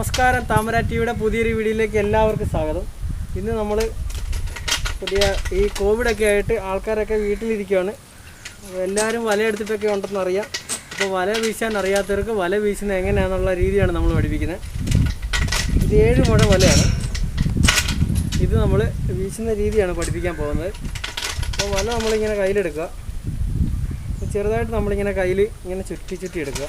നമസ്കാരം, താമര ടിവിയുടെ പുതിയൊരു വീഡിയോയിലേക്ക് എല്ലാവർക്കും സ്വാഗതം. ഇന്ന് നമ്മൾ ഈ കോവിഡൊക്കെ ആയിട്ട് ആൾക്കാരൊക്കെ വീട്ടിലിരിക്കുകയാണ്. എല്ലാവരും വല എടുത്തിട്ടൊക്കെ ഉണ്ടെന്നറിയാം. അപ്പോൾ വല വീശാൻ അറിയാത്തവർക്ക് വല വീശുന്നത് എങ്ങനെയാണെന്നുള്ള രീതിയാണ് നമ്മൾ പഠിപ്പിക്കുന്നത്. ഇത് 7 മുഴ വലയാണ്. ഇത് നമ്മൾ വീശുന്ന രീതിയാണ് പഠിപ്പിക്കാൻ പോകുന്നത്. അപ്പോൾ വല നമ്മളിങ്ങനെ കയ്യിലെടുക്കുക. ചെറുതായിട്ട് നമ്മളിങ്ങനെ കയ്യിൽ ഇങ്ങനെ ചുറ്റി എടുക്കുക.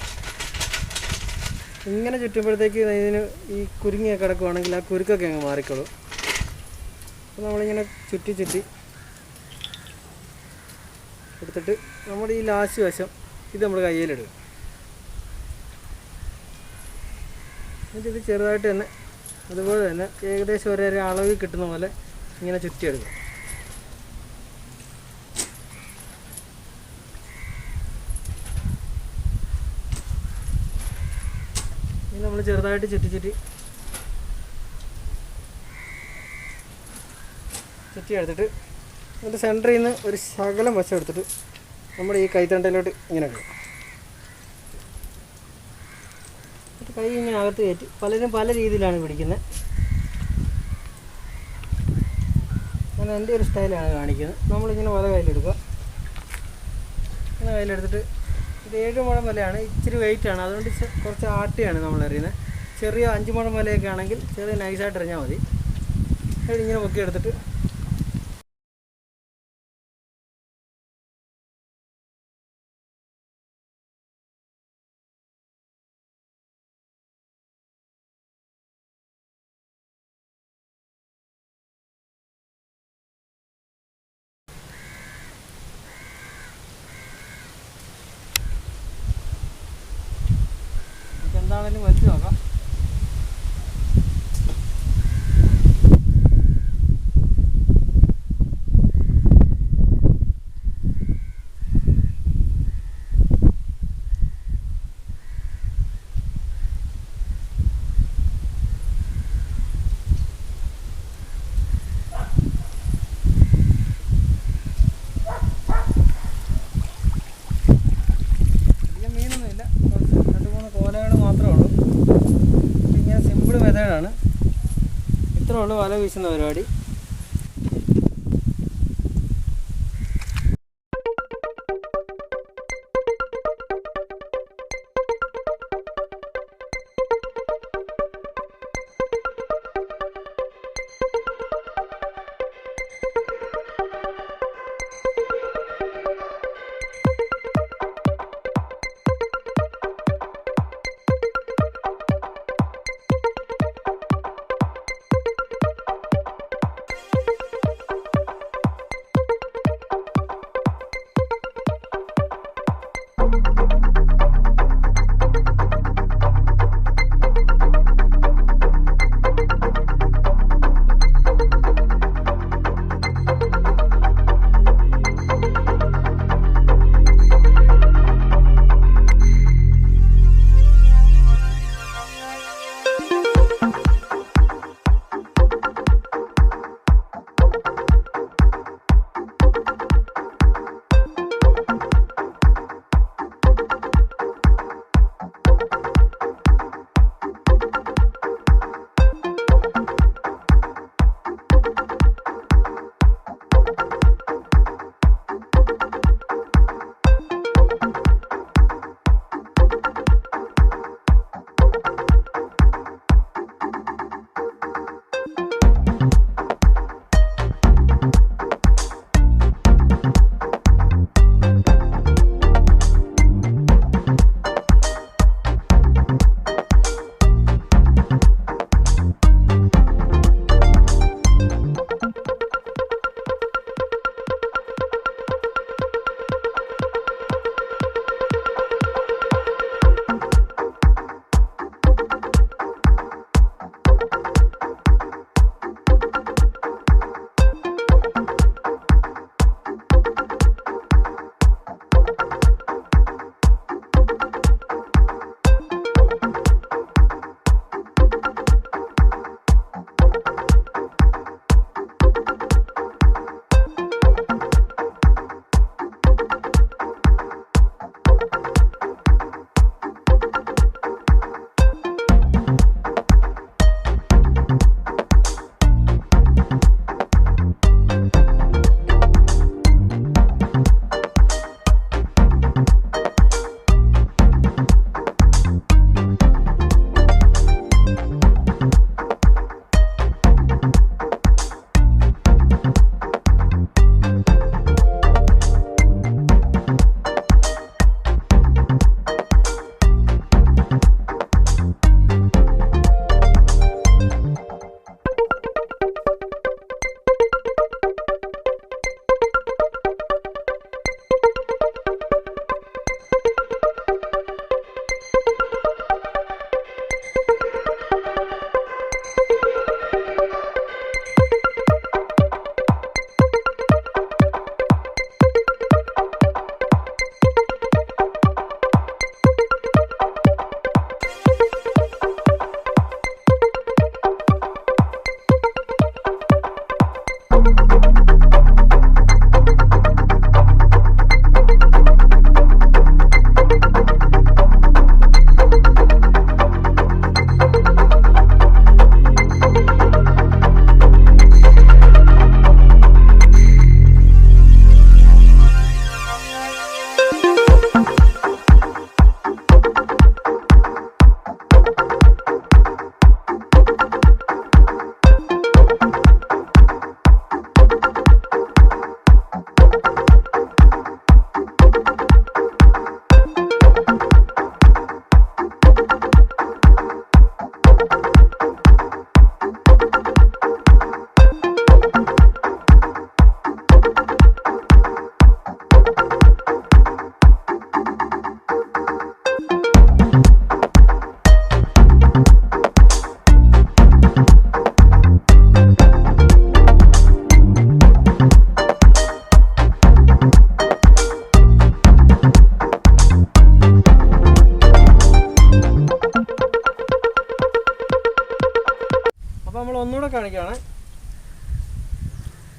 ഇങ്ങനെ ചുറ്റുമ്പോഴത്തേക്ക് ഇതിന് ഈ കുരുങ്ങിയൊക്കെ കിടക്കുവാണെങ്കിൽ ആ കുരുക്കൊക്കെ അങ്ങ് മാറിക്കോളും. അപ്പോൾ നമ്മളിങ്ങനെ ചുറ്റി എടുത്തിട്ട് നമ്മുടെ ഈ ലാസ്റ്റ് വശം ഇത് നമ്മൾ കയ്യിലിടുക. എന്നിട്ട് ഇത് ചെറുതായിട്ട് തന്നെ അതുപോലെ തന്നെ ഏകദേശം ഒരേ അളവിൽ കിട്ടുന്ന പോലെ ഇങ്ങനെ ചുറ്റിയെടുക്കുക. ഇനി നമ്മൾ ചെറുതായിട്ട് ചുറ്റി എടുത്തിട്ട് എന്നിട്ട് സെൻറ്ററിൽ നിന്ന് ഒരു ശകലം വശം എടുത്തിട്ട് നമ്മുടെ ഈ കൈത്തണ്ടയിലോട്ട് ഇങ്ങനെ ഇടുക. എന്നിട്ട് കൈ ഇങ്ങനെ അകത്ത് കയറ്റി പലരും പല രീതിയിലാണ് പിടിക്കുന്നത്. ഞാൻ എൻ്റെ ഒരു സ്റ്റൈലാണ് കാണിക്കുന്നത്. നമ്മളിങ്ങനെ വല കയ്യിലെടുക്കുക. ഇങ്ങനെ കയ്യിലെടുത്തിട്ട് ഇത് 7 മുഴം വലയാണ്. ഇച്ചിരി വെയിറ്റാണ്, അതുകൊണ്ട് കുറച്ച് ആട്ടിയാണ് നമ്മൾ എറിയുന്നത്. ചെറിയ 5 മുഴം വലയൊക്കെ ആണെങ്കിൽ ചെറിയ നൈസായിട്ട് എറിഞ്ഞാൽ മതി. ഇങ്ങനെ പൊക്കി എടുത്തിട്ട് എന്താണെങ്കിലും വലിച്ചു നോക്കാം. മെത്തേഡാണ്. ഇത്രേ ഉള്ളൂ വല വീശുന്ന പരിപാടി.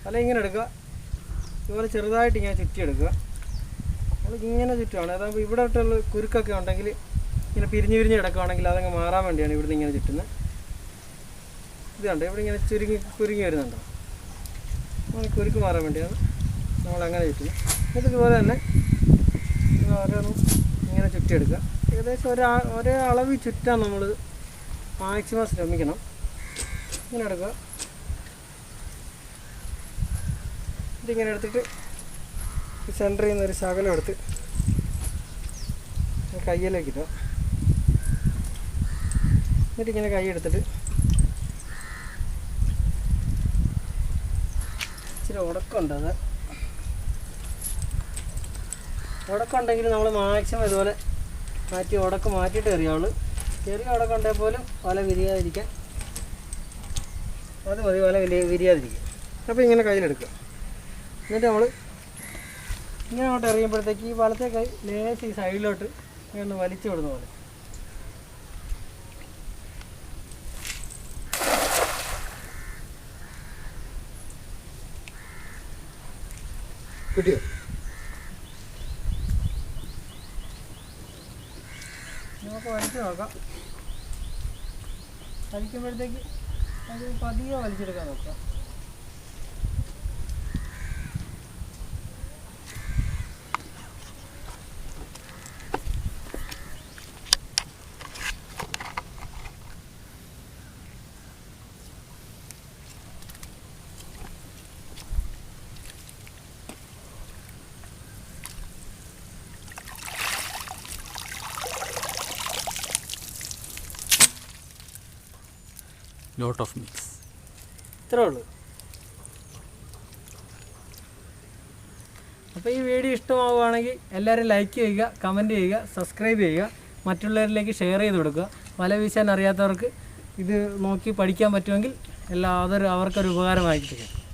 വല ഇങ്ങനെ എടുക്കുക, ഇതുപോലെ ചെറുതായിട്ട് ഇങ്ങനെ ചുറ്റിയെടുക്കുക. നമ്മൾ ഇങ്ങനെ ചുറ്റുവാണ്. അതാകുമ്പോൾ ഇവിടെ ഇട്ടുള്ള കുരുക്കൊക്കെ ഉണ്ടെങ്കിൽ ഇങ്ങനെ പിരിഞ്ഞ് കിടക്കുകയാണെങ്കിൽ അതങ്ങ് മാറാൻ വേണ്ടിയാണ് ഇവിടുന്ന് ഇങ്ങനെ ചുറ്റുന്നത്. ഇത് കണ്ടോ, ഇവിടെ ഇങ്ങനെ കുരുങ്ങി വരുന്നുണ്ടോ? അങ്ങനെ കുരുക്ക് മാറാൻ വേണ്ടിയാണ് നമ്മളങ്ങനെ ചുറ്റുന്നത്. എന്നിട്ട് ഇതുപോലെ തന്നെ ഓരോന്നും ഇങ്ങനെ ചുറ്റിയെടുക്കുക. ഏകദേശം ഒരേ അളവിൽ ചുറ്റാൻ നമ്മൾ മാക്സിമം ശ്രമിക്കണം. ഇങ്ങനെ എടുക്കുക. ഇതിങ്ങനെ എടുത്തിട്ട് ഈ സെൻറ്ററിൽ നിന്നൊരു ശകലം എടുത്ത് കയ്യിലേക്ക് ഇടുക. എന്നിട്ടിങ്ങനെ കൈ എടുത്തിട്ട് ഇച്ചിരി ഉടക്കമുണ്ട്. അത് ഉടക്കമുണ്ടെങ്കിൽ നമ്മൾ മാക്സിമം ഇതുപോലെ ഉടക്കം മാറ്റിയിട്ട് എറിയാവുള്ളൂ. ചെറിയ ഉടക്കം ഉണ്ടെങ്കിൽ പോലും വല വിരിയാതിരിക്കാൻ അത് മതി, വല വിരിയാതിരിക്കും. അപ്പോൾ ഇങ്ങനെ കയ്യിലെടുക്കുക. എന്നിട്ട് നമ്മൾ ഇങ്ങനെ അങ്ങോട്ട് എറിയുമ്പോഴത്തേക്ക് ഈ വലത്തെ കൈ ലേശം ഈ സൈഡിലോട്ട് ഇങ്ങനെ വലിച്ചു വിടുന്ന പോലെ. കിട്ടിയോ? നമുക്ക് വലിച്ചു നോക്കാം. വലിക്കുമ്പോഴത്തേക്ക് അത് പതിയെ വലിച്ചെടുക്കാൻ നോക്കാം. Lot of mix. ഇത്രേ ഉള്ളൂ. അപ്പോൾ ഈ വീഡിയോ ഇഷ്ടമാവുകയാണെങ്കിൽ എല്ലാവരും ലൈക്ക് ചെയ്യുക, കമൻറ്റ് ചെയ്യുക, സബ്സ്ക്രൈബ് ചെയ്യുക, മറ്റുള്ളവരിലേക്ക് ഷെയർ ചെയ്ത് കൊടുക്കുക. വല വീശാൻ അറിയാത്തവർക്ക് ഇത് നോക്കി പഠിക്കാൻ പറ്റുമെങ്കിൽ അവർക്കൊരു ഉപകാരമായിരിക്കും.